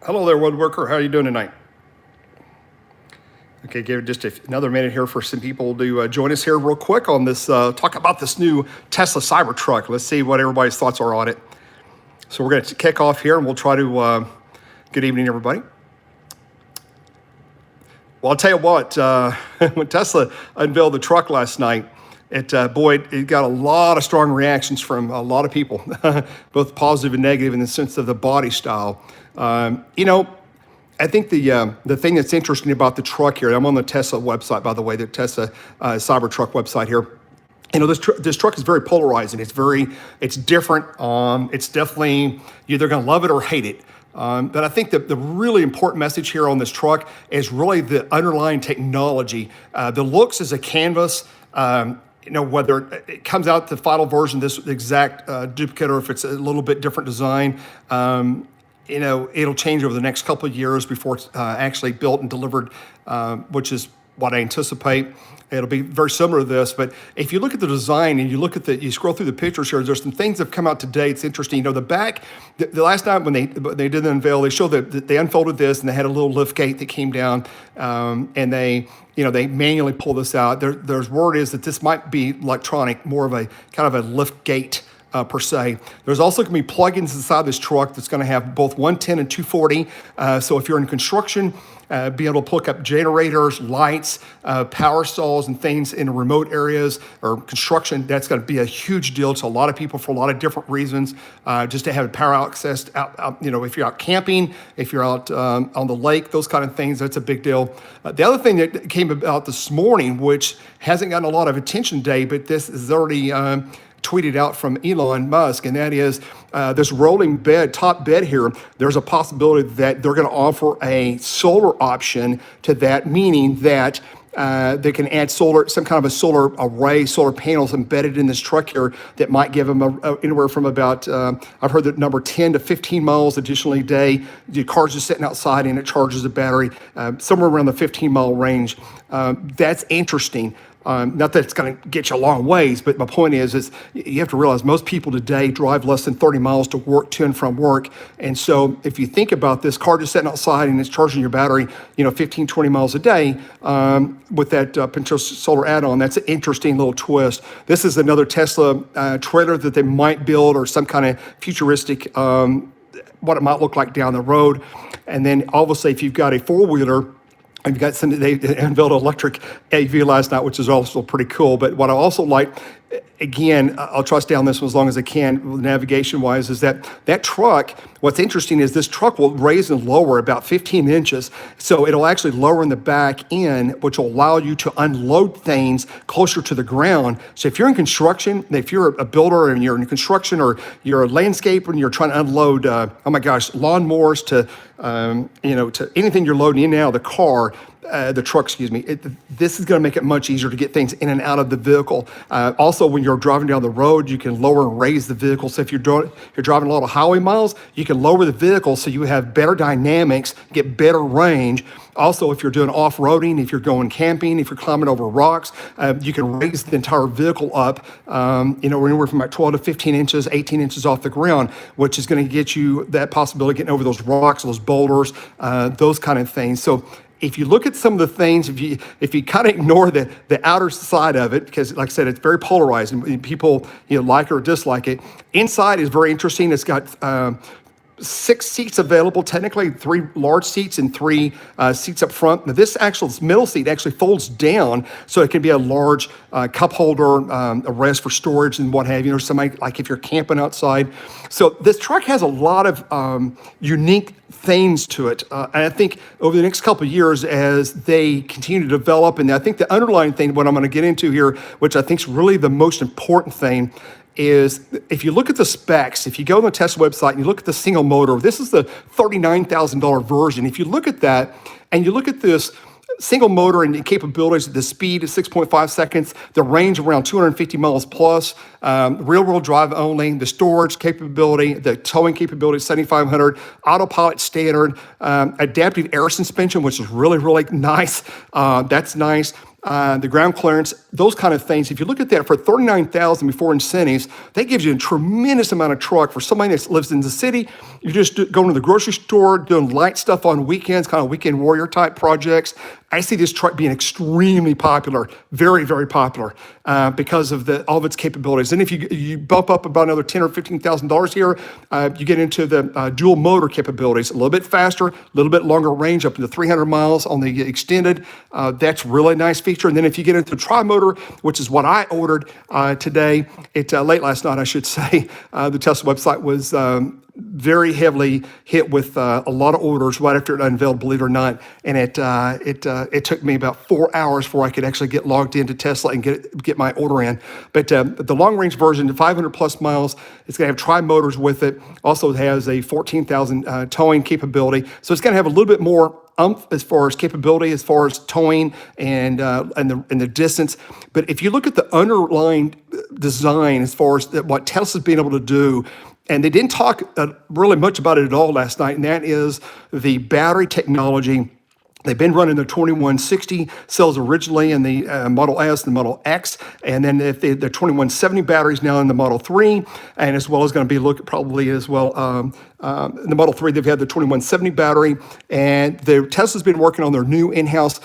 Hello there, woodworker. How are you doing tonight? Okay, give it just another minute here for some people to join us here real quick on this, talk about this new Tesla CyberTruck. Let's see what everybody's thoughts are on it. So we're going to kick off here and we'll try to, good evening, everybody. Well, I'll tell you what, when Tesla unveiled the truck last night, it got a lot of strong reactions from a lot of people, both positive and negative in the sense of the body style. I think the thing that's interesting about the truck here, I'm on the Tesla website, by the way, the Tesla CyberTruck website here. This truck is very polarizing. It's different. It's definitely, you're either going to love it or hate it. But I think the really important message here on this truck is really the underlying technology. The looks as a canvas, whether it comes out the final version, this exact duplicate, or if it's a little bit different design, it'll change over the next couple of years before it's actually built and delivered, which is what I anticipate. It'll be very similar to this, but if you look at the design and you scroll through the pictures here, there's some things that have come out today. It's interesting. The back, the last night when they did the unveil, they showed that they unfolded this and they had a little lift gate that came down, and they manually pull this out. There's word is that this might be electronic, more of a kind of a lift gate. Per se. There's also going to be plugins inside this truck that's going to have both 110 and 240. So if you're in construction, be able to plug up generators, lights, power stalls, and things in remote areas or construction, that's going to be a huge deal to a lot of people for a lot of different reasons. Just to have power access out, if you're out camping, if you're out on the lake, those kind of things, that's a big deal. The other thing that came about this morning, which hasn't gotten a lot of attention today, but this is already tweeted out from Elon Musk, and that is this rolling top bed here. There's a possibility that they're going to offer a solar option to that, meaning that they can add some kind of a solar array, solar panels embedded in this truck here that might give them anywhere from about, I've heard the number 10 to 15 miles additionally a day. The car's just sitting outside and it charges the battery somewhere around the 15-mile range. That's interesting. Not that it's going to get you a long ways, but my point is you have to realize most people today drive less than 30 miles to work, to and from work. And so if you think about this car just sitting outside and it's charging your battery, 15, 20 miles a day with that potential solar add-on, that's an interesting little twist. This is another Tesla trailer that they might build, or some kind of futuristic, what it might look like down the road. And then obviously if you've got a four-wheeler, I've got they unveiled an electric AV last night, which is also pretty cool. But what I also like, again, I'll trust down this one as long as I can, navigation-wise, is that truck, what's interesting is this truck will raise and lower about 15 inches. So it'll actually lower in the back end, which will allow you to unload things closer to the ground. So if you're in construction, if you're a builder and you're in construction, or you're a landscaper and you're trying to unload, lawnmowers to anything you're loading in and out of the car, the truck, this is going to make it much easier to get things in and out of the vehicle. Also, when you're driving down the road, you can lower and raise the vehicle. So if you're driving a lot of highway miles, you can lower the vehicle so you have better dynamics, get better range. Also, if you're doing off-roading, if you're going camping, if you're climbing over rocks, you can raise the entire vehicle up, anywhere from about 12 to 15 inches, 18 inches off the ground, which is going to get you that possibility of getting over those rocks, those boulders, those kind of things. So if you look at some of the things, if you kind of ignore the outer side of it, because like I said, it's very polarized and people like it or dislike it. Inside is very interesting. It's got 6 seats available, technically 3 large seats and 3 seats up front. Now this middle seat actually folds down, so it can be a large cup holder, a rest for storage and what have you, or somebody, like if you're camping outside. So this truck has a lot of unique things to it. And I think over the next couple of years, as they continue to develop, and I think the underlying thing, what I'm going to get into here, which I think is really the most important thing, is if you look at the specs, if you go on the Tesla website and you look at the single motor, this is the $39,000 version. If you look at that and you look at this single motor and the capabilities, the speed is 6.5 seconds, the range around 250 miles plus, rear-wheel drive only, the storage capability, the towing capability, 7,500, autopilot standard, adaptive air suspension, which is really, really nice. That's nice. the ground clearance, those kind of things. If you look at that for $39,000 before incentives, that gives you a tremendous amount of truck for somebody that lives in the city. You're just going to the grocery store, doing light stuff on weekends, kind of weekend warrior type projects. I see this truck being extremely popular, very, very popular because of all of its capabilities. And if you bump up about another $10,000 or $15,000 here, you get into the dual motor capabilities, a little bit faster, a little bit longer range, up to 300 miles on the extended. That's really a nice feature. And then if you get into tri-motor, which is what I ordered today, late last night, I should say, the Tesla website was very heavily hit with a lot of orders right after it unveiled, believe it or not. And it took me about 4 hours before I could actually get logged into Tesla and get my order in. But the long range version, the 500 plus miles, it's going to have tri-motors with it. Also it has a 14,000 towing capability. So it's going to have a little bit more as far as capability, as far as towing and the distance. But if you look at the underlying design, as far as what Tesla's been able to do, and they didn't talk really much about it at all last night, and that is the battery technology. They've been running the 2160 cells originally in the Model S and the Model X, and then the 2170 batteries now in the Model 3, and as well as going to be probably as well in the Model 3, they've had the 2170 battery, and Tesla's been working on their new in-house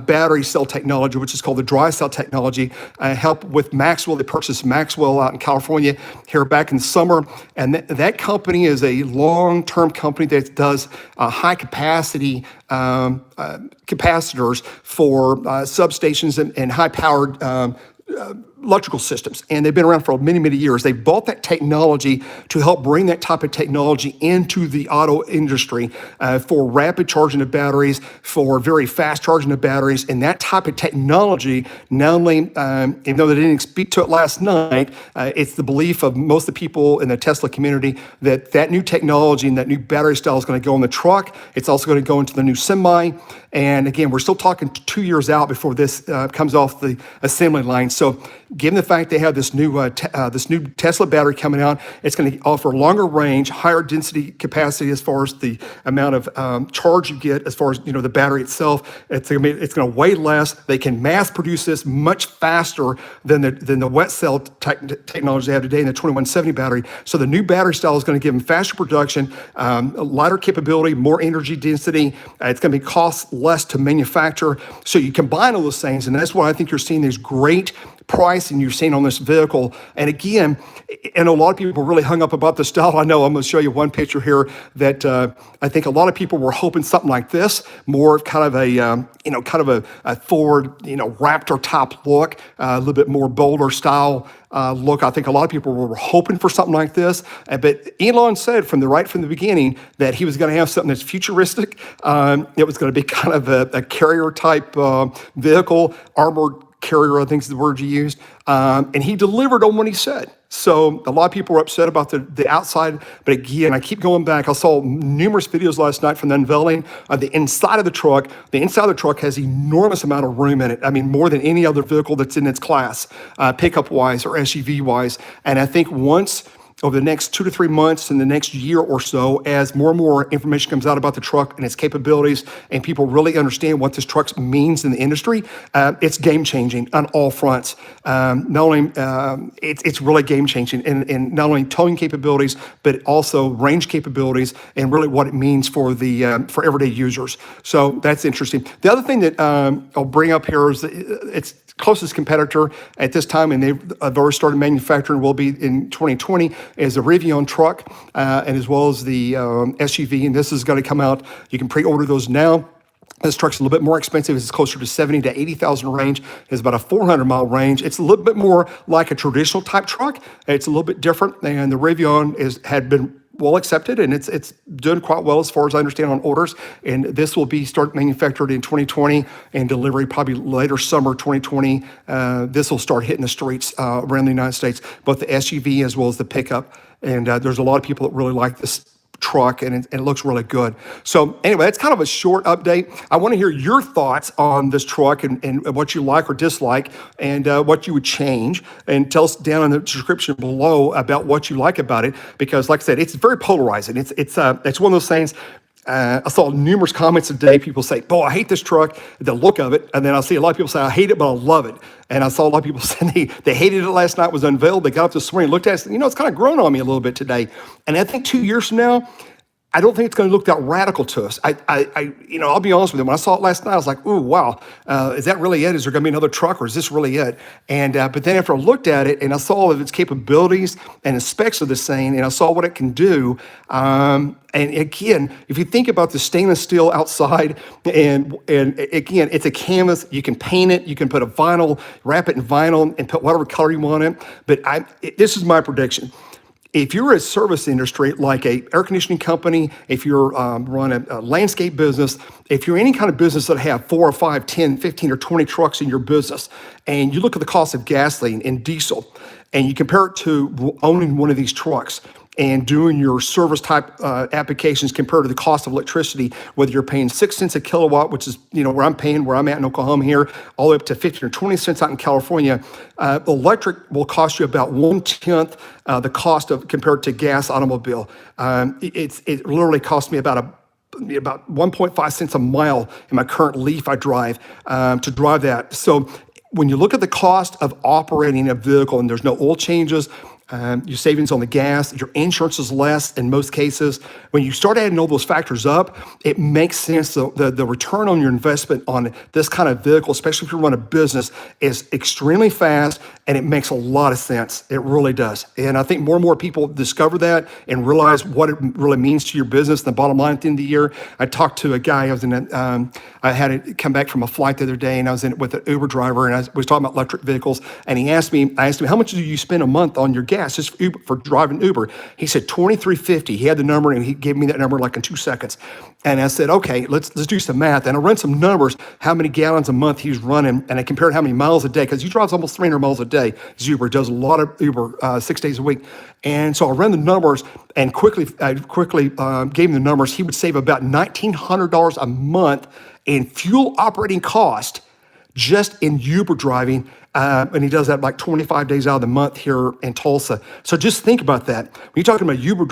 battery cell technology, which is called the dry cell technology, help with Maxwell. They purchased Maxwell out in California here back in the summer, and that company is a long-term company that does high-capacity capacitors for substations and high-powered electrical systems, and they've been around for many, many years. They bought that technology to help bring that type of technology into the auto industry for rapid charging of batteries, for very fast charging of batteries, and that type of technology, not only, even though they didn't speak to it last night, it's the belief of most of the people in the Tesla community that new technology and that new battery style is going to go in the truck. It's also going to go into the new semi. And again, we're still talking 2 years out before this comes off the assembly line. So given the fact they have this new Tesla battery coming out, it's going to offer longer range, higher density capacity as far as the amount of charge you get, as far as the battery itself. It's going to weigh less. They can mass produce this much faster than the wet cell technology they have today in the 2170 battery. So the new battery style is going to give them faster production, lighter capability, more energy density. It's going to be cost less to manufacture. So you combine all those things, and that's why I think you're seeing these great pricing you're seeing on this vehicle. And again, and a lot of people were really hung up about the style. I know I'm going to show you one picture here that I think a lot of people were hoping something like this, more kind of a Ford, Raptor top look, a little bit more bolder style look. I think a lot of people were hoping for something like this, but Elon said from the beginning that he was going to have something that's futuristic. It was going to be kind of a carrier type vehicle, armored carrier, I think is the word you used, and he delivered on what he said. So a lot of people were upset about the outside, but again, I keep going back. I saw numerous videos last night from the unveiling of the inside of the truck. The inside of the truck has enormous amount of room in it. I mean, more than any other vehicle that's in its class, pickup-wise or SUV-wise. And I think once over the next 2 to 3 months and the next year or so, as more and more information comes out about the truck and its capabilities, and people really understand what this truck means in the industry, it's game changing on all fronts. Not only it's really game changing in not only towing capabilities, but also range capabilities, and really what it means for for everyday users. So that's interesting. The other thing that I'll bring up here is its closest competitor at this time, and they've already started manufacturing, will be in 2020, is the Rivian truck, and as well as the SUV, and this is going to come out. You can pre-order those now. This truck's a little bit more expensive. It's closer to 70 to 80,000 range. It's about a 400-mile range. It's a little bit more like a traditional type truck. It's a little bit different, and the Rivian had been well accepted, and it's doing quite well as far as I understand on orders. And this will be start manufactured in 2020 and delivery probably later summer 2020. This will start hitting the streets around the United States, both the SUV as well as the pickup. And there's a lot of people that really like this truck, and it looks really good. So anyway, that's kind of a short update. I want to hear your thoughts on this truck and what you like or dislike, and what you would change, and tell us down in the description below about what you like about it, because like I said, it's very polarizing. It's one of those things. I saw numerous comments today. People say, "Boy, I hate this truck, the look of it." And then I see a lot of people say, "I hate it, but I love it." And I saw a lot of people saying they hated it last night. It was unveiled. They got up this morning, looked at it, and, it's kind of grown on me a little bit today. And I think 2 years from now, I don't think it's going to look that radical to us. I'll be honest with you. When I saw it last night, I was like, "Ooh, wow, is that really it? Is there going to be another truck, or is this really it?" And but then after I looked at it and I saw all of its capabilities and the specs of this thing, and I saw what it can do. And again, if you think about the stainless steel outside, and again, it's a canvas. You can paint it. You can put a vinyl, wrap it in vinyl, and put whatever color you want it. But this is my prediction. If you're a service industry, like a air conditioning company, if you're run a landscape business, if you're any kind of business that have 4 or 5, 10, 15, or 20 trucks in your business, and you look at the cost of gasoline and diesel, and you compare it to owning one of these trucks and doing your service type applications compared to the cost of electricity, whether you're paying 6 cents a kilowatt, which is where I'm at in Oklahoma here, all the way up to 15 or 20 cents out in California, electric will cost you about 1/10 the cost of compared to gas automobile. It literally cost me about 1.5 cents a mile in my current Leaf I drive to drive that. So when you look at the cost of operating a vehicle and there's no oil changes, your savings on the gas, your insurance is less in most cases. When you start adding all those factors up, it makes sense. The return on your investment on this kind of vehicle, especially if you run a business, is extremely fast, and it makes a lot of sense. It really does. And I think more and more people discover that and realize what it really means to your business. The bottom line at the end of the year, I talked to a guy. I had to come back from a flight the other day, and I was in with an Uber driver, and I was talking about electric vehicles. And I asked him, how much do you spend a month on your gas just for driving Uber? He said $23.50. He had the number, and he gave me that number like in 2 seconds. And I said, okay, let's do some math. And I ran some numbers, how many gallons a month he's running, and I compared how many miles a day, because he drives almost 300 miles a day. Uber does a lot of Uber 6 days a week. And so I ran the numbers and quickly gave him the numbers. He would save about $1,900 a month in fuel operating cost just in Uber driving. And he does that like 25 days out of the month here in Tulsa. So just think about that. When you're talking about Uber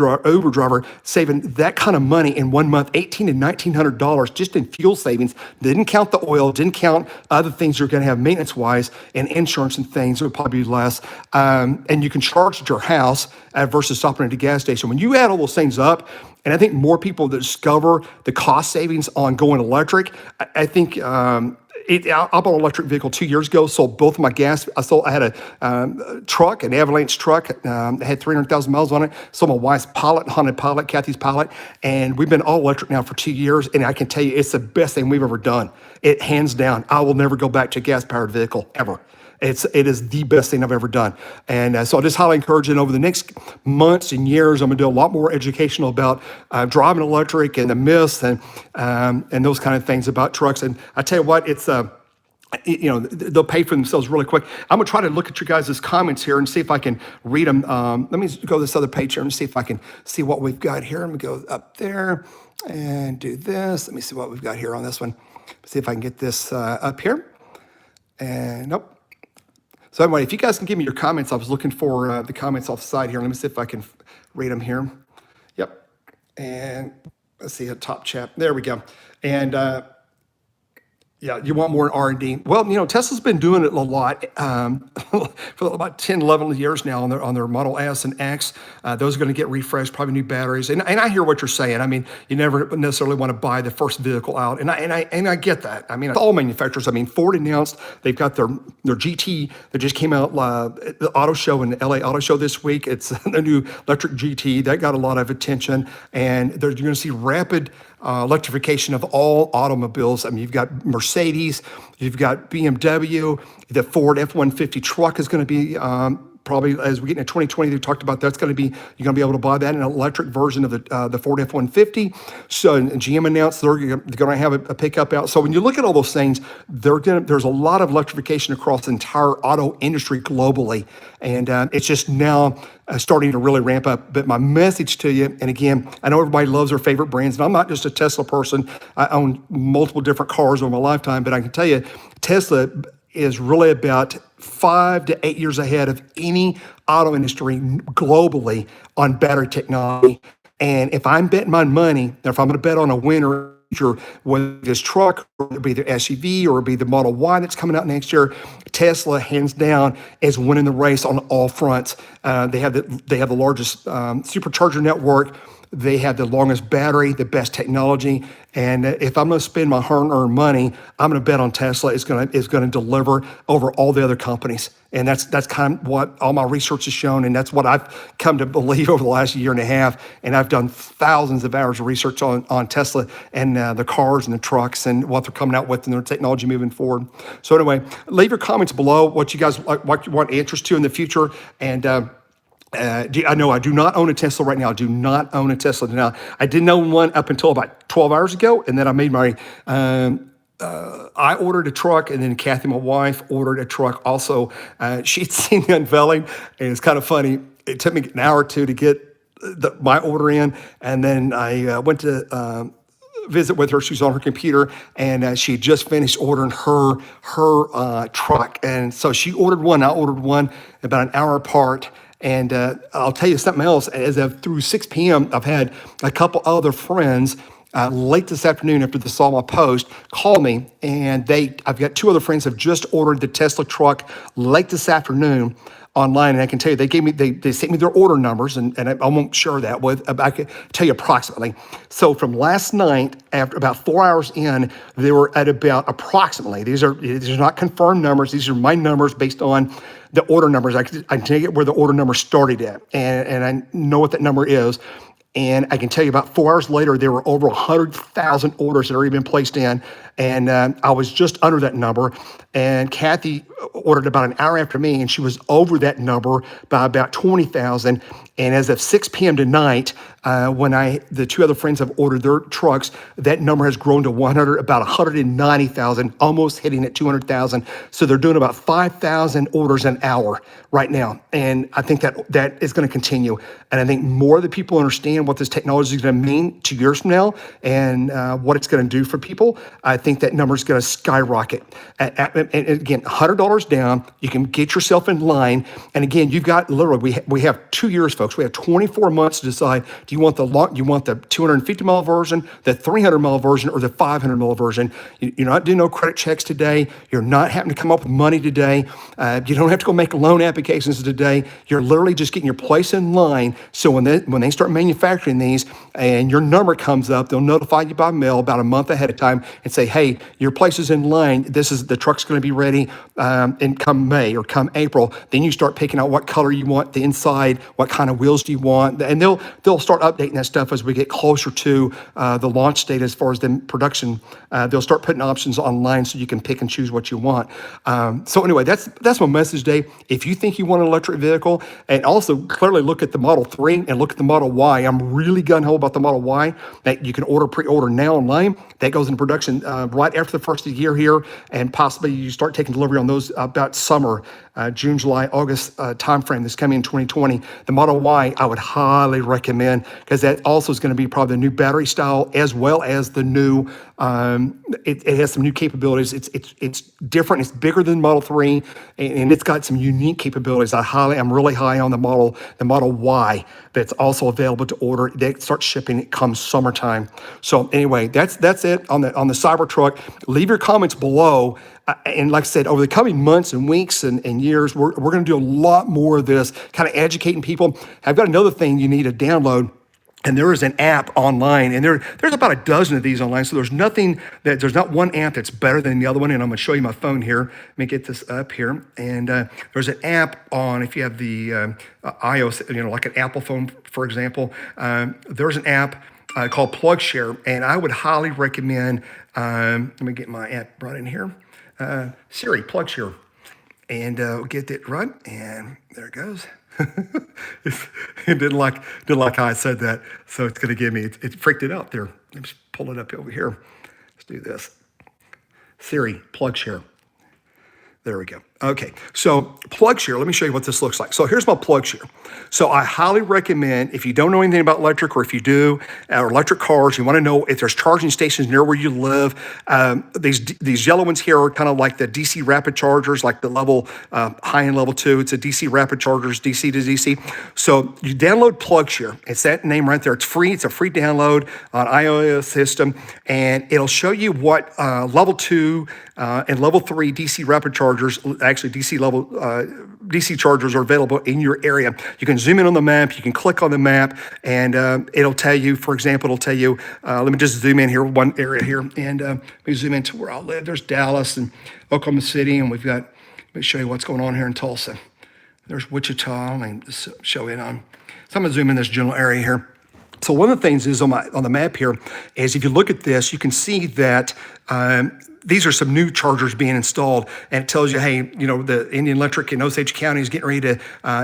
driver saving that kind of money in 1 month, $1,800 to $1,900 just in fuel savings, didn't count the oil, didn't count other things you're going to have maintenance-wise and insurance and things, it would probably be less. And you can charge at your house versus stopping at a gas station. When you add all those things up, and I think more people that discover the cost savings on going electric, I think I bought an electric vehicle 2 years ago, sold both of my gas. I had a truck, an Avalanche truck, had 300,000 miles on it. Sold my wife's Pilot, Honda Pilot, Kathy's Pilot, and we've been all electric now for 2 years, and I can tell you it's the best thing we've ever done. It hands down. I will never go back to a gas-powered vehicle, ever. It is the best thing I've ever done. And so I just highly encourage it over the next months and years. I'm gonna do a lot more educational about driving electric and the myths and those kind of things about trucks. And I tell you what, it's they'll pay for themselves really quick. I'm gonna try to look at your guys' comments here and see if I can read them. Let me go to this other page here and see if I can see what we've got here. I'm gonna go up there and do this. Let me see what we've got here on this one. See if I can get this up here. And nope. So anyway, if you guys can give me your comments, I was looking for the comments off the side here. Let me see if I can read them here. Yep. And let's see, a top chat. There we go. And yeah, you want more R&D. Well, Tesla's been doing it a lot for about 10, 11 years now on their Model S and X. Those are going to get refreshed, probably new batteries. And I hear what you're saying. I mean, you never necessarily want to buy the first vehicle out. And I get that. I mean, all manufacturers. I mean, Ford announced they've got their GT that just came out at the auto show in the LA Auto Show this week. It's the new electric GT. That got a lot of attention. And you're going to see rapid electrification of all automobiles. I mean, you've got Mercedes, you've got BMW, the Ford F-150 truck is going to be probably, as we get into 2020, they talked about that's going to be, you're going to be able to buy that in an electric version of the Ford F-150. So and GM announced they're going to have a pickup out. So when you look at all those things, there's a lot of electrification across the entire auto industry globally. And it's just now starting to really ramp up. But my message to you, and again, I know everybody loves their favorite brands, and I'm not just a Tesla person. I own multiple different cars over my lifetime, but I can tell you, Tesla is really about 5 to 8 years ahead of any auto industry globally on battery technology. And if I'm betting my money, or if I'm going to bet on a winner, whether this truck, or it'll be the SUV, or it'll be the Model Y that's coming out next year, Tesla, hands down, is winning the race on all fronts. They have the largest supercharger network. They have the longest battery, the best technology, and if I'm going to spend my hard-earned money, I'm going to bet on Tesla is going to deliver over all the other companies, and that's kind of what all my research has shown, and that's what I've come to believe over the last year and a half. And I've done thousands of hours of research on Tesla and the cars and the trucks and what they're coming out with and their technology moving forward. So anyway, leave your comments below what you guys what you want answers to in the future, and. I know I do not own a Tesla right now. I do not own a Tesla now. I didn't own one up until about 12 hours ago, and then I made my. I ordered a truck, and then Kathy, my wife, ordered a truck also. She'd seen the unveiling, and it's kind of funny. It took me an hour or two to get my order in, and then I went to visit with her. She was on her computer, and she had just finished ordering her truck, and so she ordered one. I ordered one about an hour apart. And I'll tell you something else. As of through 6 p.m., I've had a couple other friends late this afternoon after they saw my post call me, and I've got 2 other friends have just ordered the Tesla truck late this afternoon online, and I can tell you they sent me their order numbers, and I won't share that with. I can tell you approximately. So from last night, after about 4 hours in, they were at about approximately. These are not confirmed numbers. These are my numbers based on the order numbers. I can tell you where the order number started at, and I know what that number is. And I can tell you about 4 hours later, there were over 100,000 orders that had already been placed in. And I was just under that number. And Kathy ordered about an hour after me, and she was over that number by about 20,000. And as of 6 p.m. tonight, when the 2 other friends have ordered their trucks, that number has grown to about 190,000, almost hitting at 200,000. So they're doing about 5,000 orders an hour right now. And I think that is going to continue. And I think more of the people understand what this technology is going to mean 2 years from now and what it's going to do for people. I think that number is going to skyrocket. And again, $100 down, you can get yourself in line. And again, you've got literally, we have 2 years, folks. We have 24 months to decide, do you want the 250-mile version, the 300-mile version, or the 500-mile version? You're not doing no credit checks today. You're not having to come up with money today. You don't have to go make loan applications today. You're literally just getting your place in line. So when they start manufacturing these and your number comes up, they'll notify you by mail about a month ahead of time and say, hey, your place is in line. The truck's going to be ready in come May or come April. Then you start picking out what color you want, the inside, what kind of wheels do you want, and they'll start updating that stuff as we get closer to the launch date. As far as the production, they'll start putting options online so you can pick and choose what you want. So anyway, that's my message today. If you think you want an electric vehicle, and also clearly look at the Model 3 and look at the Model Y. I'm really gung-ho about the Model Y that you can pre-order now online. That goes into production right after the first of the year here, and possibly you start taking delivery on those about summer, June, July, August timeframe that's coming in 2020. The Model Y, I would highly recommend, because that also is going to be probably the new battery style as well as the new. It has some new capabilities. It's different. It's bigger than Model 3, and it's got some unique capabilities. I'm really high on the Model Y that's also available to order. They start shipping come summertime. So anyway, that's it on the Cybertruck. Leave your comments below. And like I said, over the coming months and weeks and years, we're going to do a lot more of this, kind of educating people. I've got another thing you need to download. And there is an app online, and there's about a dozen of these online. So there's not one app that's better than the other one. And I'm going to show you my phone here. Let me get this up here. And there's an app on, if you have the iOS, like an Apple phone, for example. There's an app called PlugSure, and I would highly recommend. Let me get my app right in here. Siri, PlugSure, and get it right. And there it goes. It didn't like how I said that, so it's going to give me, it freaked it out there. Let me just pull it up over here. Let's do this. Siri, PlugSure. There we go. Okay, so PlugSure, let me show you what this looks like. So here's my PlugSure. So I highly recommend, if you don't know anything about electric, or if you do, or electric cars, you want to know if there's charging stations near where you live. These yellow ones here are kind of like the DC rapid chargers, like the level high-end level 2. It's a DC rapid chargers, DC to DC. So you download PlugSure. It's that name right there. It's free. It's a free download on iOS system, and it'll show you what level 2 and level 3 DC rapid chargers, actually DC chargers, are available in your area. You can zoom in on the map, you can click on the map, and it'll tell you, for example, it'll tell you, let me just zoom in here, one area here, and let me zoom into where I live. There's Dallas and Oklahoma City, and we've got, let me show you what's going on here in Tulsa. There's Wichita, let me just show it on. So I'm gonna zoom in this general area here. So one of the things is on the map here is, if you look at this, you can see that these are some new chargers being installed, and it tells you, hey, you know, the Indian Electric in Osage County is getting ready to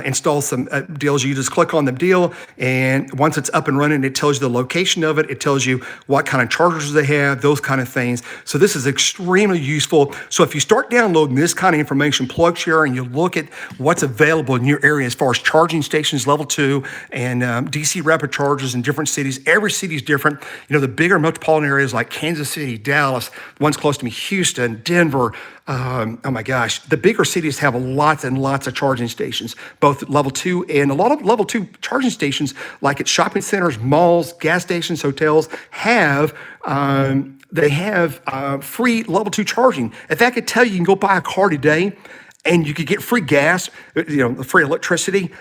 install some deals. You just click on the deal, and once it's up and running, it tells you the location of it. It tells you what kind of chargers they have, those kind of things. So this is extremely useful. So if you start downloading this kind of information, PlugSure, and you look at what's available in your area as far as charging stations, level 2, and DC rapid chargers in different cities. Every city is different. You know, the bigger metropolitan areas like Kansas City, Dallas, one's close to me, Houston, Denver. Oh my gosh, the bigger cities have lots and lots of charging stations, both level 2 and a lot of level 2 charging stations, like at shopping centers, malls, gas stations, hotels, have free level 2 charging. If I could tell you, you can go buy a car today and you could get free gas, you know, free electricity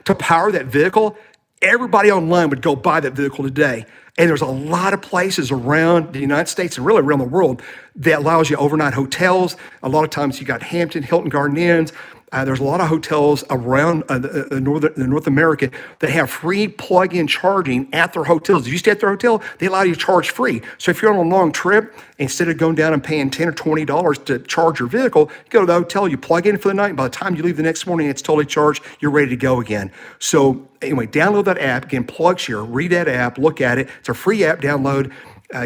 to power that vehicle. Everybody online would go buy that vehicle today. And there's a lot of places around the United States and really around the world that allows you overnight hotels. A lot of times you got Hampton, Hilton Garden Inns. There's a lot of hotels around North America that have free plug-in charging at their hotels. If you stay at their hotel, they allow you to charge free. So if you're on a long trip, instead of going down and paying $10 or $20 to charge your vehicle, you go to the hotel, you plug in for the night, and by the time you leave the next morning, it's totally charged, you're ready to go again. So anyway, download that app, again, PlugSure, read that app, look at it. It's a free app download.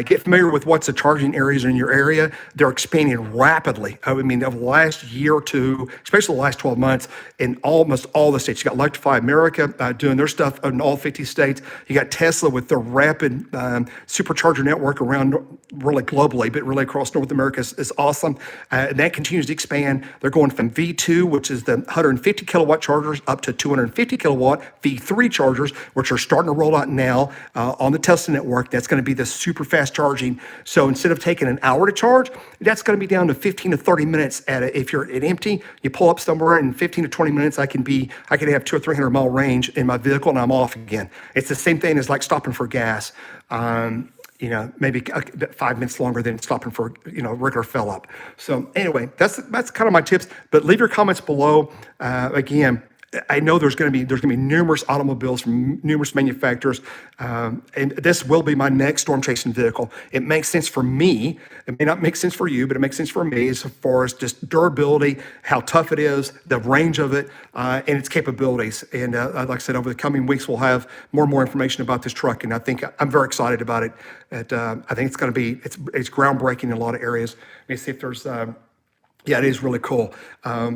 Get familiar with what's the charging areas in your area. They're expanding rapidly. I mean, over the last year or two, especially the last 12 months, in almost all the states. You got Electrify America doing their stuff in all 50 states. You got Tesla with their rapid supercharger network around, really globally, but really across North America is awesome. And that continues to expand. They're going from V2, which is the 150 kilowatt chargers, up to 250 kilowatt V3 chargers, which are starting to roll out now on the Tesla network. That's going to be the super fast charging. So instead of taking an hour to charge, that's going to be down to 15 to 30 minutes if you're at empty. You pull up somewhere in 15 to 20 minutes, I can have 200 or 300 mile range in my vehicle, and I'm off again. It's the same thing as like stopping for gas. You know, maybe 5 minutes longer than stopping for, you know, regular fill up. So anyway, that's kind of my tips. But leave your comments below. Again, I know there's going to be numerous automobiles from numerous manufacturers, and this will be my next storm chasing vehicle. It makes sense for me. It may not make sense for you, but it makes sense for me as far as just durability, how tough it is, the range of it, and its capabilities. And like I said, over the coming weeks, we'll have more and more information about this truck, and I think I'm very excited about it. I think it's going to be it's groundbreaking in a lot of areas. Let me see if there's yeah, it is really cool.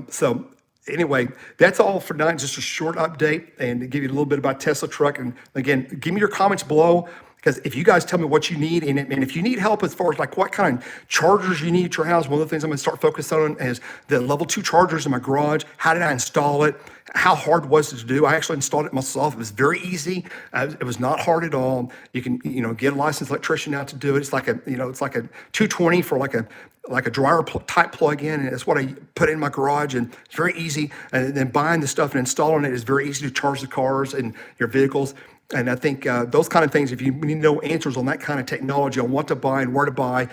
So. Anyway, that's all for tonight. Just a short update and to give you a little bit about Tesla truck. And again, give me your comments below, because if you guys tell me what you need, and if you need help as far as like what kind of chargers you need at your house, one of the things I'm going to start focusing on is the level 2 chargers in my garage. How did I install it? How hard was it to do? I actually installed it myself. It was very easy. It was not hard at all. You can, you know, get a licensed electrician out to do it. It's like a, you know, it's like a 220 for like a dryer type plug-in, and it's what I put in my garage, and it's very easy. And then buying the stuff and installing it is very easy to charge the cars and your vehicles. And I think those kind of things, if you need to know answers on that kind of technology, on what to buy and where to buy,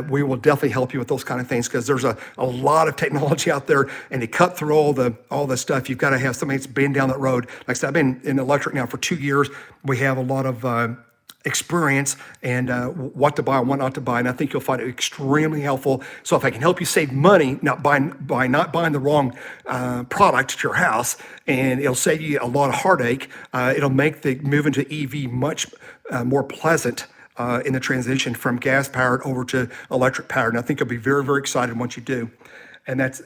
we will definitely help you with those kind of things, because there's a lot of technology out there, and to cut through all the stuff, you've got to have somebody that's been down that road. Like I said, I've been in electric now for 2 years. We have a lot of experience and what to buy and what not to buy, and I think you'll find it extremely helpful. So if I can help you save money, by not buying the wrong product at your house, and it'll save you a lot of heartache, it'll make the move into EV much more pleasant in the transition from gas powered over to electric powered. And I think you'll be very, very excited once you do. And that's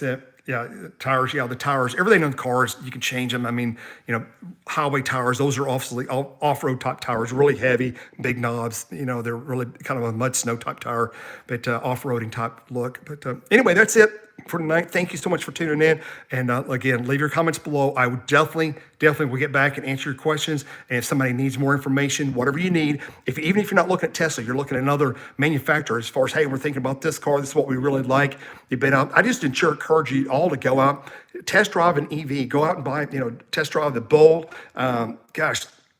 it. Yeah, tires. Yeah, the tires. Everything on the cars, you can change them. I mean, highway tires. Those are obviously off-road type tires, really heavy, big knobs. They're really kind of a mud snow type tire, but off-roading type look. But anyway, that's it for tonight. Thank you so much for tuning in. And again, leave your comments below. I would definitely will get back and answer your questions. And if somebody needs more information, whatever you need, even if you're not looking at Tesla, you're looking at another manufacturer as far as, hey, we're thinking about this car. This is what we really like. You've been out. I just encourage you all to go out, test drive an EV. Go out and buy, test drive the Bolt.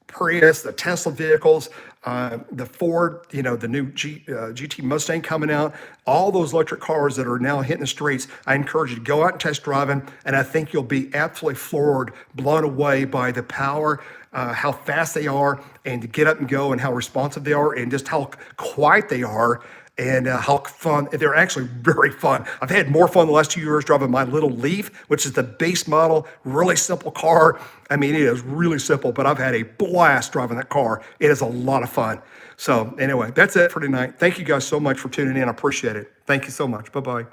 Prius, the Tesla vehicles, the Ford, the new GT Mustang coming out, all those electric cars that are now hitting the streets. I encourage you to go out and test drive them, and I think you'll be absolutely floored, blown away by the power, how fast they are, and to get up and go, and how responsive they are, and just how quiet they are. And how fun. They're actually very fun. I've had more fun the last 2 years driving my little Leaf, which is the base model, really simple car. I mean, it is really simple, but I've had a blast driving that car. It is a lot of fun. So anyway, that's it for tonight. Thank you guys so much for tuning in. I appreciate it. Thank you so much. Bye-bye.